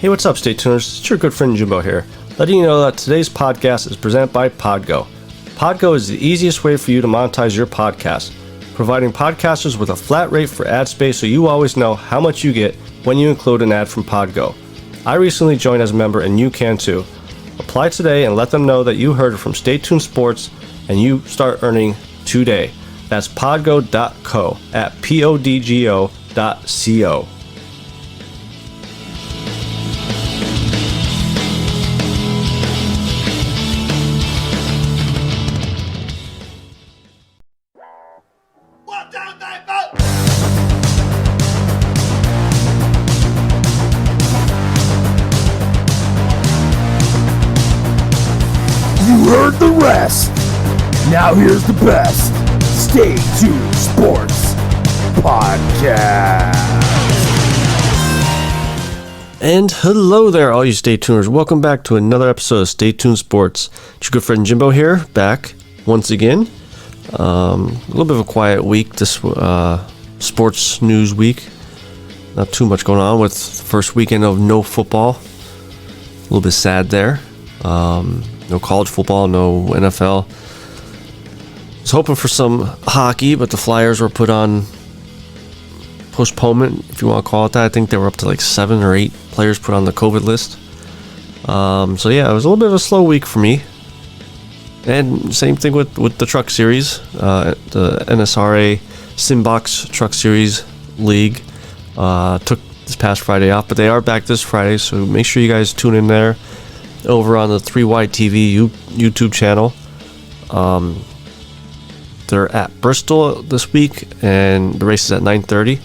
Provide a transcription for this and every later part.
Hey, what's up, Stay Tuners? It's your good friend Jimbo here, letting you know that today's podcast is presented by Podgo. Podgo is the easiest way for you to monetize your podcast, providing podcasters with a flat rate for ad space so you always know how much you get when you include an ad from Podgo. I recently joined as a member and you can too. Apply today and let them know that you heard from Stay Tuned Sports and you start earning today. That's podgo.co at podgo.co. You heard the rest. Now here's the best Stay Tuned Sports Podcast. And hello there, all you Stay Tuners. Welcome back to another episode of Stay Tuned Sports. It's your good friend Jimbo here, back once again. A little bit of a quiet week, this sports news week. Not too much going on with the first weekend of no football. A little bit sad there. No college football, no NFL. I was hoping for some hockey, but the Flyers were put on postponement, if you want to call it that. I think they were up to like 7 or 8 players put on the COVID list. So yeah, it was a little bit of a slow week for me. And same thing with the Truck Series, the NSRA Simbox Truck Series League. Took this past Friday off, but they are back this Friday, so make sure you guys tune in there over on the 3Y TV YouTube channel. They're at Bristol this week, and the race is at 9:30.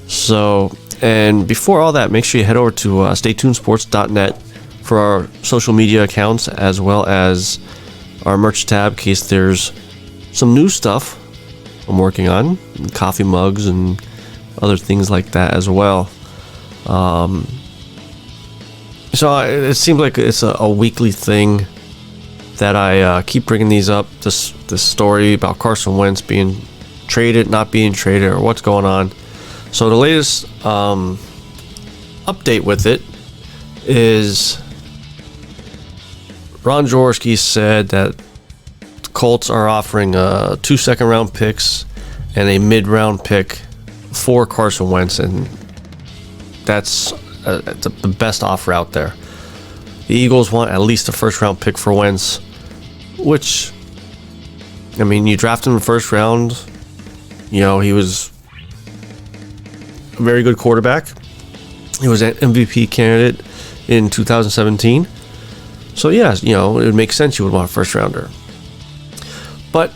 So, and before all that, make sure you head over to staytunesports.net for our social media accounts, as well as our merch tab, in case there's some new stuff I'm working on, coffee mugs and other things like that as well. So it seems like it's a weekly thing that I keep bringing these up. This story about Carson Wentz being traded, not being traded, or what's going on. So the latest update with it is Ron Jaworski said that the Colts are offering 2 second-round picks and a mid-round pick for Carson Wentz, and that's the best offer out there. The Eagles want at least a first-round pick for Wentz, which, I mean, you draft him in the first round. You know, he was a very good quarterback. He was an MVP candidate in 2017. So, yeah, you know, it would make sense you would want a first-rounder. But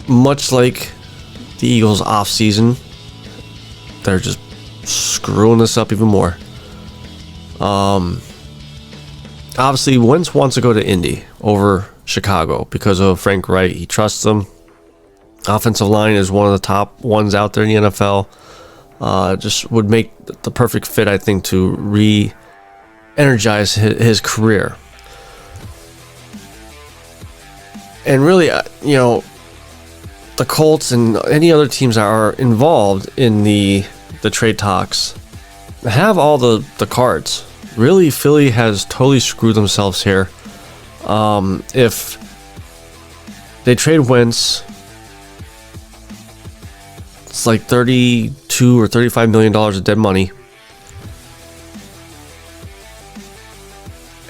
much like the Eagles' offseason, they're just screwing this up even more. Obviously, Wentz wants to go to Indy over Chicago because of Frank Wright. He trusts them. Offensive line is one of the top ones out there in the NFL. Just would make the perfect fit, I think, to re-energize his career. And really, you know, the Colts and any other teams that are involved in the trade talks have all the cards. Really, Philly has totally screwed themselves here. If they trade Wentz, it's like $32 or $35 million of dead money.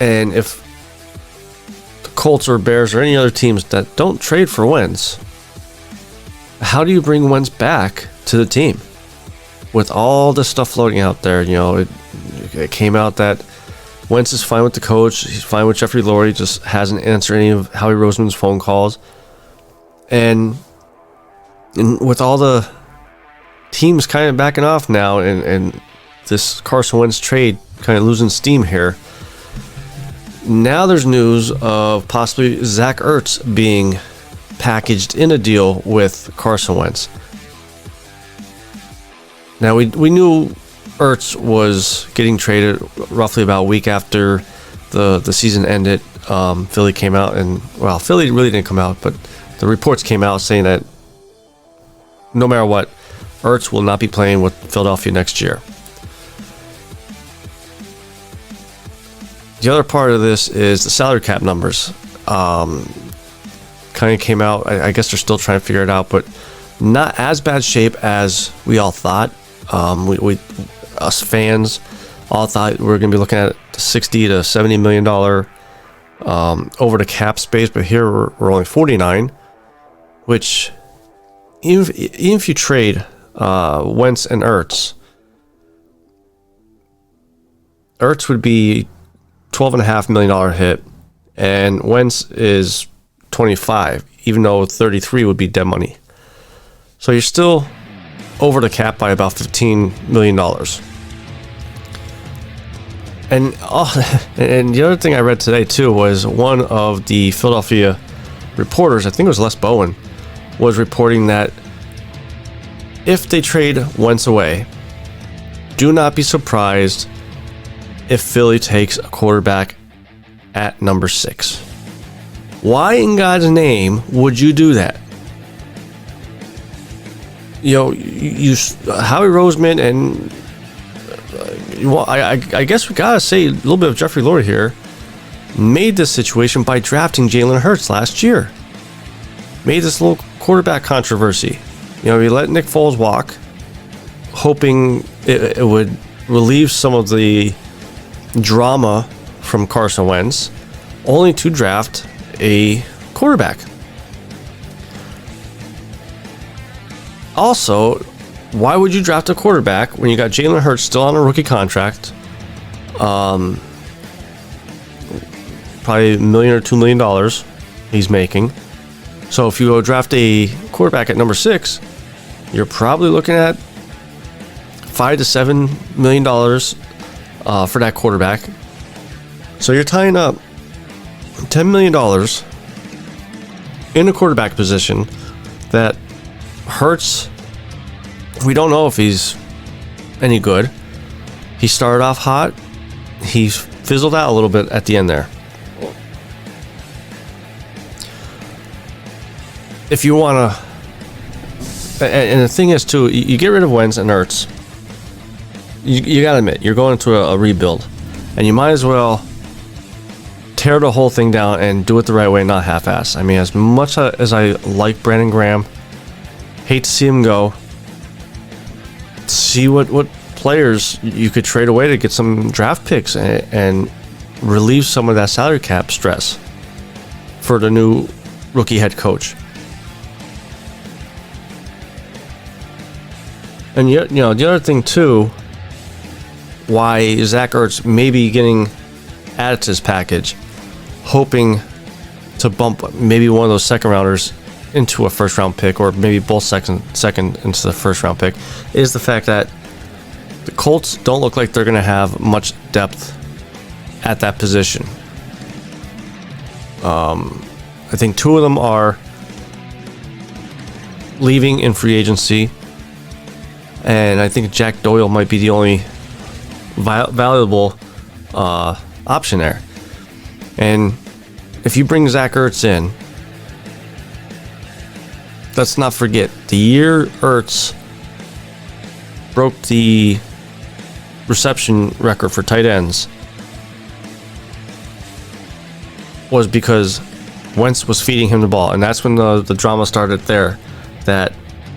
And if the Colts or Bears or any other teams that don't trade for Wentz, how do you bring Wentz back to the team? With all the stuff floating out there, you know, it came out that Wentz is fine with the coach. He's fine with Jeffrey Lurie. Just hasn't answered any of Howie Roseman's phone calls. And with all the teams kind of backing off now, and this Carson Wentz trade kind of losing steam here, now there's news of possibly Zach Ertz being packaged in a deal with Carson Wentz. Now, we knew Ertz was getting traded roughly about a week after the season ended. Philly came out and, well, Philly really didn't come out, but the reports came out saying that no matter what, Ertz will not be playing with Philadelphia next year. the other part of this is the salary cap numbers. Kind of came out. I guess they're still trying to figure it out, but not as bad shape as we all thought. We us fans all thought we were going to be looking at $60 to $70 million over the cap space, but here we're only 49, which even if you trade Wentz and Ertz would be $12.5 million hit, and Wentz is 25, even though 33 would be dead money. So you're still over the cap by about $15 million. And the other thing I read today too was one of the Philadelphia reporters, I think it was Les Bowen, was reporting that if they trade Wentz away, do not be surprised if Philly takes a quarterback at number 6. Why in God's name would you do that? You know, Howie Roseman and well, I guess we gotta say a little bit of Jeffrey Lurie here made this situation by drafting Jalen Hurts last year. Made this little quarterback controversy. You know, he let Nick Foles walk, hoping it would relieve some of the drama from Carson Wentz, only to draft a quarterback. Also, why would you draft a quarterback when you got Jalen Hurts still on a rookie contract? Probably $1 million or $2 million he's making. So if you go draft a quarterback at number 6, you're probably looking at $5 to $7 million for that quarterback. So you're tying up $10 million in a quarterback position that Hurts, we don't know if he's any good. He started off hot. He fizzled out a little bit at the end there. If you want to, and the thing is too, you get rid of Wentz and Ertz, you gotta admit, you're going into a rebuild, and you might as well tear the whole thing down and do it the right way, not half-ass. I mean, as much as I like Brandon Graham, hate to see him go, see what players you could trade away to get some draft picks and relieve some of that salary cap stress for the new rookie head coach. And you know, the other thing too, why Zach Ertz may be getting added to this package, hoping to bump maybe one of those second rounders into a first round pick, or maybe both second into the first round pick, is the fact that the Colts don't look like they're going to have much depth at that position. I think 2 of them are leaving in free agency, and I think Jack Doyle might be the only valuable option there. And if you bring Zach Ertz in, let's not forget, the year Ertz broke the reception record for tight ends was because Wentz was feeding him the ball, and that's when the drama started there, that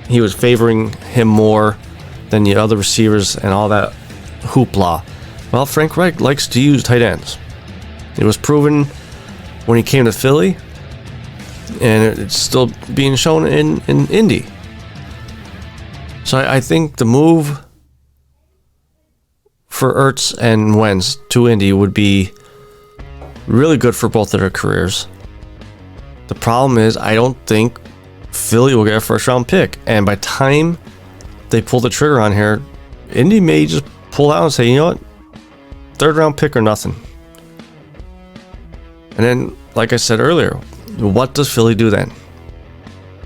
he was favoring him more than the other receivers and all that hoopla. Well, Frank Reich likes to use tight ends. It was proven when he came to Philly, and it's still being shown in Indy. So I think the move for Ertz and Wentz to Indy would be really good for both of their careers. The problem is, I don't think Philly will get a first round pick, and by the time they pull the trigger on here, Indy may just pull out and say, you know what, 3rd round pick or nothing. And then, like I said earlier, what does Philly do then?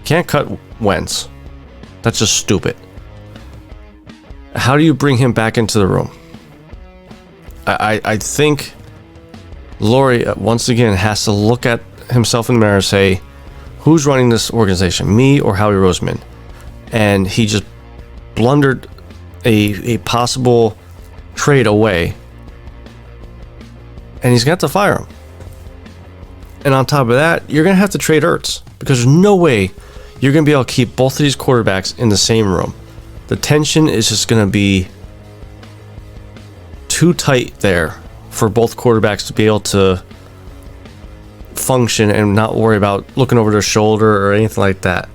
Can't cut Wentz. That's just stupid. How do you bring him back into the room? I think Lurie, once again, has to look at himself in the mirror and say, who's running this organization, me or Howie Roseman? And he just blundered a possible trade away and he's going to have to fire him. And on top of that, you're going to have to trade Ertz, because there's no way you're going to be able to keep both of these quarterbacks in the same room. The tension is just going to be too tight there for both quarterbacks to be able to function and not worry about looking over their shoulder or anything like that.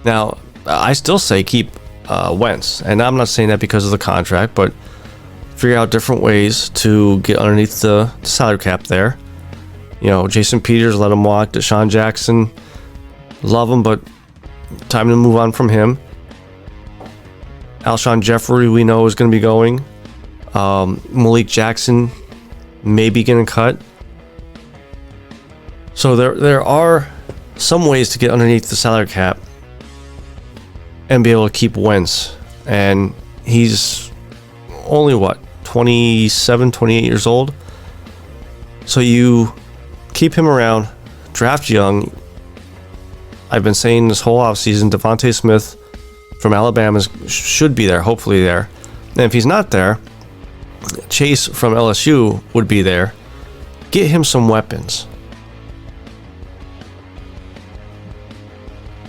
Now, I still say keep Wentz, and I'm not saying that because of the contract, but figure out different ways to get underneath the salary cap there. You know, Jason Peters, let him walk. Deshaun Jackson, love him, but time to move on from him. Alshon Jeffrey, we know, is going to be going. Malik Jackson may be getting cut. So there are some ways to get underneath the salary cap and be able to keep Wentz. And he's only, 27, 28 years old? So you keep him around, draft young. I've been saying this whole offseason, Devontae Smith from Alabama should be there, hopefully there. And if he's not there, Chase from LSU would be there. Get him some weapons.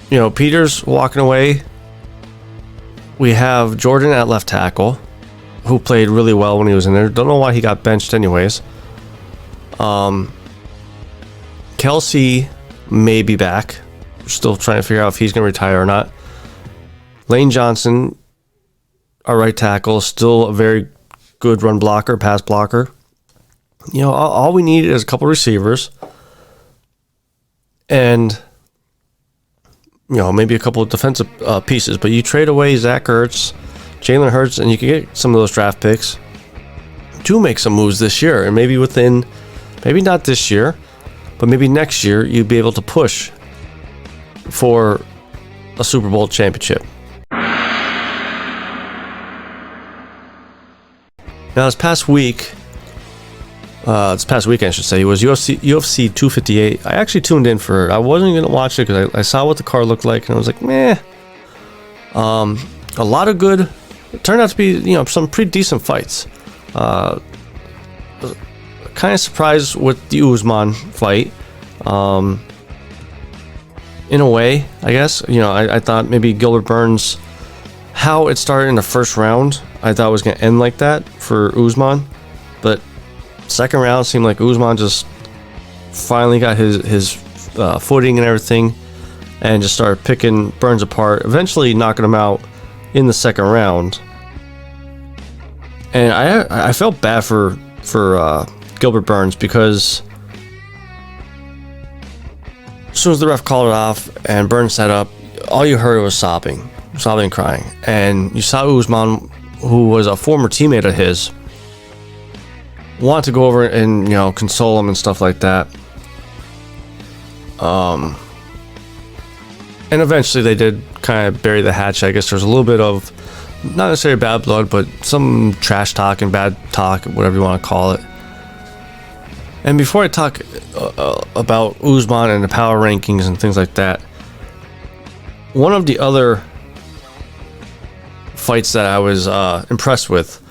You know, Peters walking away. We have Jordan at left tackle, who played really well when he was in there. Don't know why he got benched anyways. Kelsey may be back. We're still trying to figure out if he's going to retire or not. Lane Johnson, our right tackle, still a very good run blocker, pass blocker. You know, all we need is a couple receivers and, you know, maybe a couple of defensive pieces. But you trade away Zach Ertz, Jalen Hurts, and you can get some of those draft picks to make some moves this year. And maybe maybe not this year, but maybe next year you'd be able to push for a Super Bowl championship. Now, this past weekend, I should say, it was UFC 258. I actually tuned in for it. I wasn't going to watch it because I saw what the card looked like, and I was like, meh. A lot of good. It turned out to be, you know, some pretty decent fights. Kind of surprised with the Usman fight. In a way, I guess. You know, I thought maybe Gilbert Burns, how it started in the first round, I thought it was going to end like that for Usman. But second round seemed like Usman just finally got his footing and everything and just started picking Burns apart, eventually knocking him out in the second round. And I felt bad for Gilbert Burns, because as soon as the ref called it off and Burns sat up, all you heard was sobbing and crying. And you saw Usman, who was a former teammate of his, want to go over and, you know, console him and stuff like that. And eventually they did kind of bury the hatchet. I guess there's a little bit of, not necessarily bad blood, but some trash talk and bad talk, whatever you want to call it. And before I talk about Usman and the power rankings and things like that, one of the other fights that I was impressed with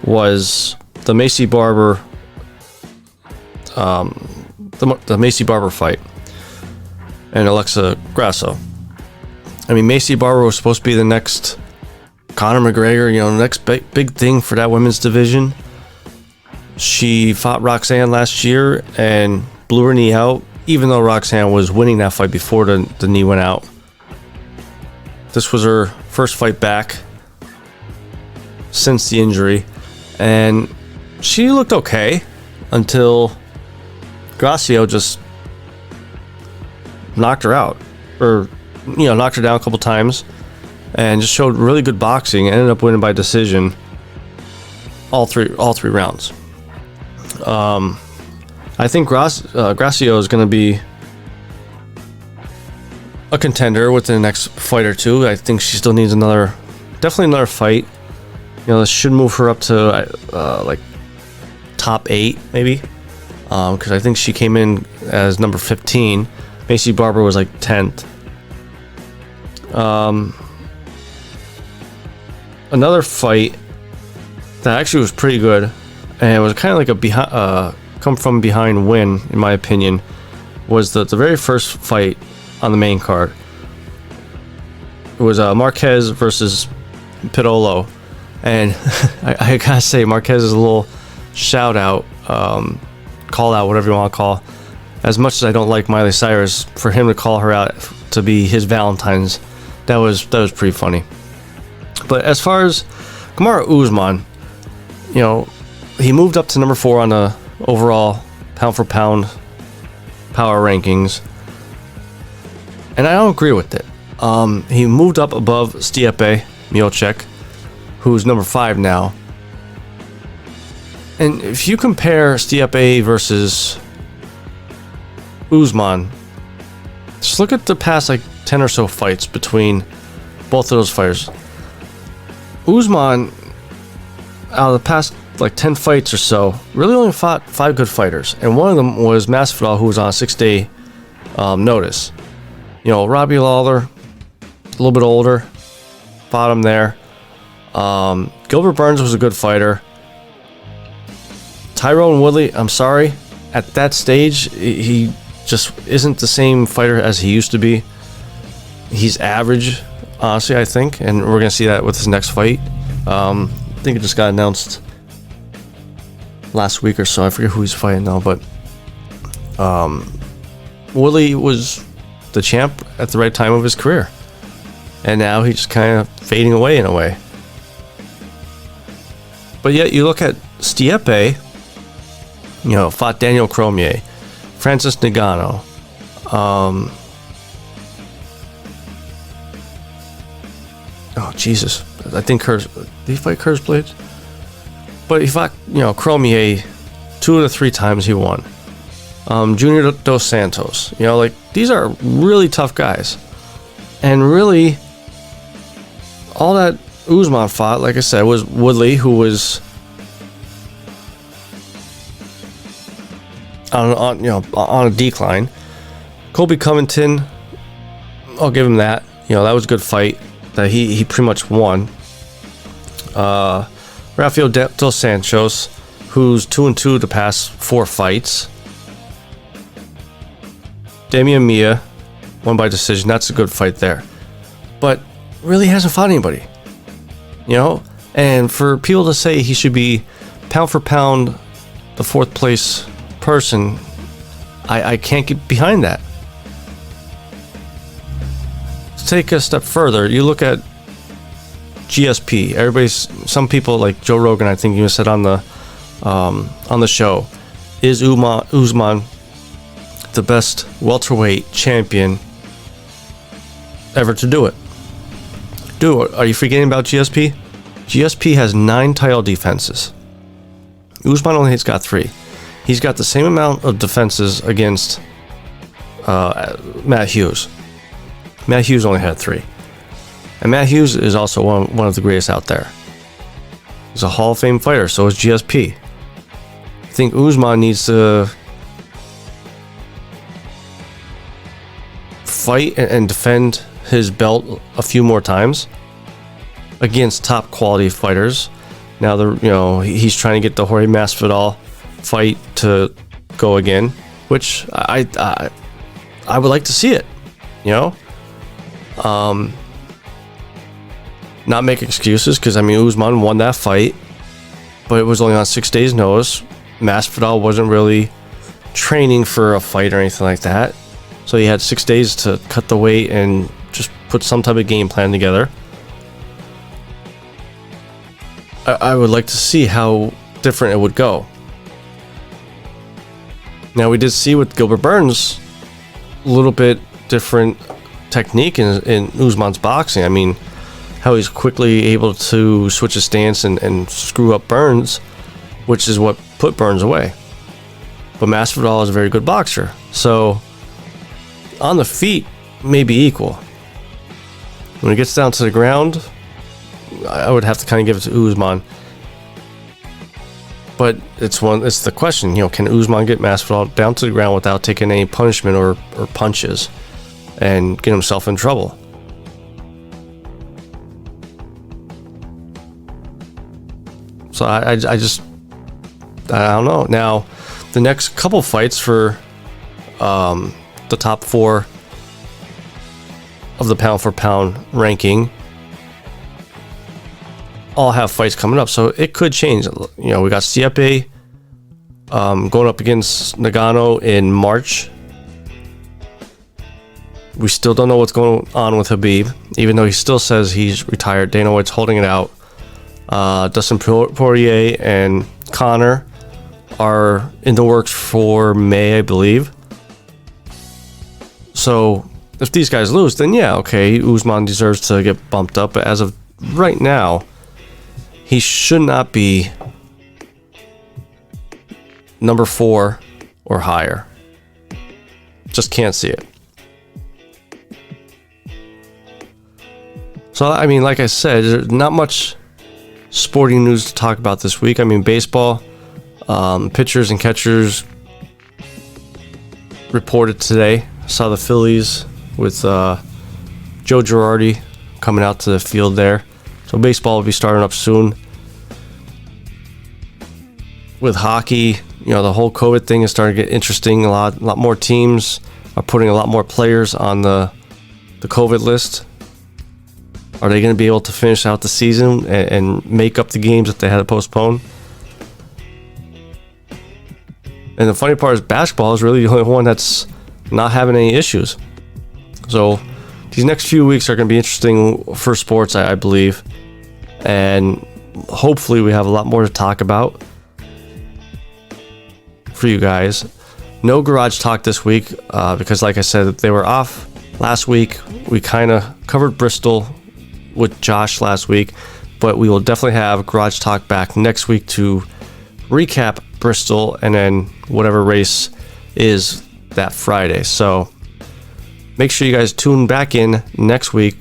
was the Macy Barber, the Macy Barber fight and Alexa Grasso. I mean, Macy Barber was supposed to be the next Conor McGregor, you know, the next big thing for that women's division. She fought Roxanne last year and blew her knee out, even though Roxanne was winning that fight before the knee went out. This was her first fight back since the injury, and she looked okay until Grasso just knocked her out, or, you know, knocked her down a couple times, and just showed really good boxing and ended up winning by decision all three rounds. I think Grasso is going to be a contender within the next fight or two. I think she still needs definitely another fight. You know, this should move her up to like top 8 maybe, because I think she came in as number 15. Macy Barber was like 10th. Another fight that actually was pretty good. and it was kind of like a come from behind win, in my opinion, was the very first fight on the main card. It was Marquez versus Pitolo, and I gotta say, Marquez is a little shout out, call out, whatever you want to call. As much as I don't like Miley Cyrus, for him to call her out to be his Valentine's, that was pretty funny. But as far as Kamaru Usman, you know, he moved up to number 4 on the overall pound for pound power rankings, and I don't agree with it. He moved up above Stipe Miocic, who's number 5 now. And if you compare Stipe versus Usman, just look at the past like 10 or so fights between both of those fighters. Usman, out of the past like 10 fights or so, really only fought 5 good fighters, and one of them was Masvidal, who was on a 6-day notice. You know, Robbie Lawler, a little bit older, fought him there. Gilbert Burns was a good fighter. Tyrone Woodley, I'm sorry, at that stage, he just isn't the same fighter as he used to be. He's average, honestly, I think, and we're going to see that with his next fight. I think it just got announced last week or so. I forget who he's fighting now, but Woodley was the champ at the right time of his career, and now he's just kind of fading away in a way. But yet you look at Stipe, you know, fought Daniel Cormier, Francis Ngannou, oh Jesus, I think did he fight Curtis Blades? But he fought, you know, Cormier 2 of the 3 times he won. Junior Dos Santos, you know, like, these are really tough guys. And really, all that Usman fought, like I said, was Woodley, who was on a decline. Colby Covington, I'll give him that. You know, that was a good fight that he pretty much won. Rafael Dos Santos, who's 2-2 the past 4 fights. Damian Mia won by decision. That's a good fight there, but really hasn't fought anybody, you know. And for people to say he should be pound for pound the 4th place person, I can't get behind that. To take a step further, you look at GSP. Some people like Joe Rogan, I think, even said on the show, is Usman the best welterweight champion ever to do it? Dude, are you forgetting about GSP? GSP has 9 title defenses. Usman only has got 3. He's got the same amount of defenses against Matt Hughes. Matt Hughes only had 3. And Matt Hughes is also one of the greatest out there. He's a Hall of Fame fighter, so is GSP. I think Usman needs to fight and defend his belt a few more times against top quality fighters. Now he's trying to get the Jorge Masvidal fight to go again, which I would like to see it. You know, not make excuses, because I mean, Usman won that fight, but it was only on 6 days' notice. Masvidal wasn't really training for a fight or anything like that, so he had 6 days to cut the weight and just put some type of game plan together. I would like to see how different it would go. Now, we did see with Gilbert Burns a little bit different technique in Usman's boxing. I mean, how he's quickly able to switch his stance and screw up Burns, which is what put Burns away. But Masvidal is a very good boxer, so on the feet, maybe equal. When it gets down to the ground, I would have to kind of give it to Usman. But it's the question, you know, can Usman get Masvidal down to the ground without taking any punishment or punches and get himself in trouble? So I just I don't know. Now, the next couple fights for the top 4 of the pound for pound ranking all have fights coming up, so it could change. You know, we got Stipe going up against Nagano in March. We still don't know what's going on with Khabib, even though he still says he's retired. Dana White's holding it out. Dustin Poirier and Conor are in the works for May, I believe. So if these guys lose, then yeah, okay, Usman deserves to get bumped up. But as of right now, he should not be number 4 or higher. Just can't see it. So, I mean, like I said, there's not much sporting news to talk about this week. I mean, baseball, pitchers and catchers reported today. I saw the Phillies with Joe Girardi coming out to the field there. So baseball will be starting up soon. With hockey, you know, the whole COVID thing is starting to get interesting. A lot more teams are putting a lot more players on the COVID list. Are they going to be able to finish out the season and make up the games that they had to postpone? And the funny part is basketball is really the only one that's not having any issues. So these next few weeks are going to be interesting for sports, I believe. And hopefully we have a lot more to talk about for you guys. No garage talk this week because, like I said, they were off last week. We kind of covered Bristol with Josh last week, but we will definitely have garage talk back next week to recap Bristol and then whatever race is that Friday. So make sure you guys tune back in next week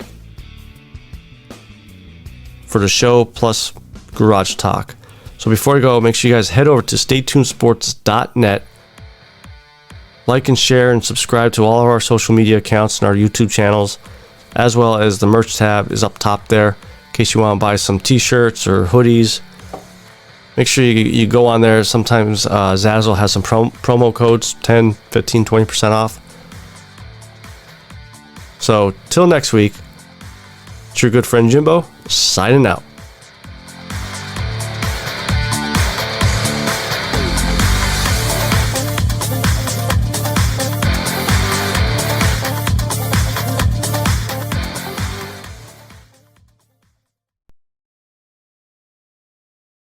for the show plus garage talk. So before we go, make sure you guys head over to staytunesports.net. Like and share and subscribe to all of our social media accounts and our YouTube channels, as well as the merch tab is up top there in case you want to buy some t-shirts or hoodies. Make sure you go on there. Sometimes Zazzle has some promo codes, 10, 15, 20% off. So till next week, it's your good friend Jimbo signing out.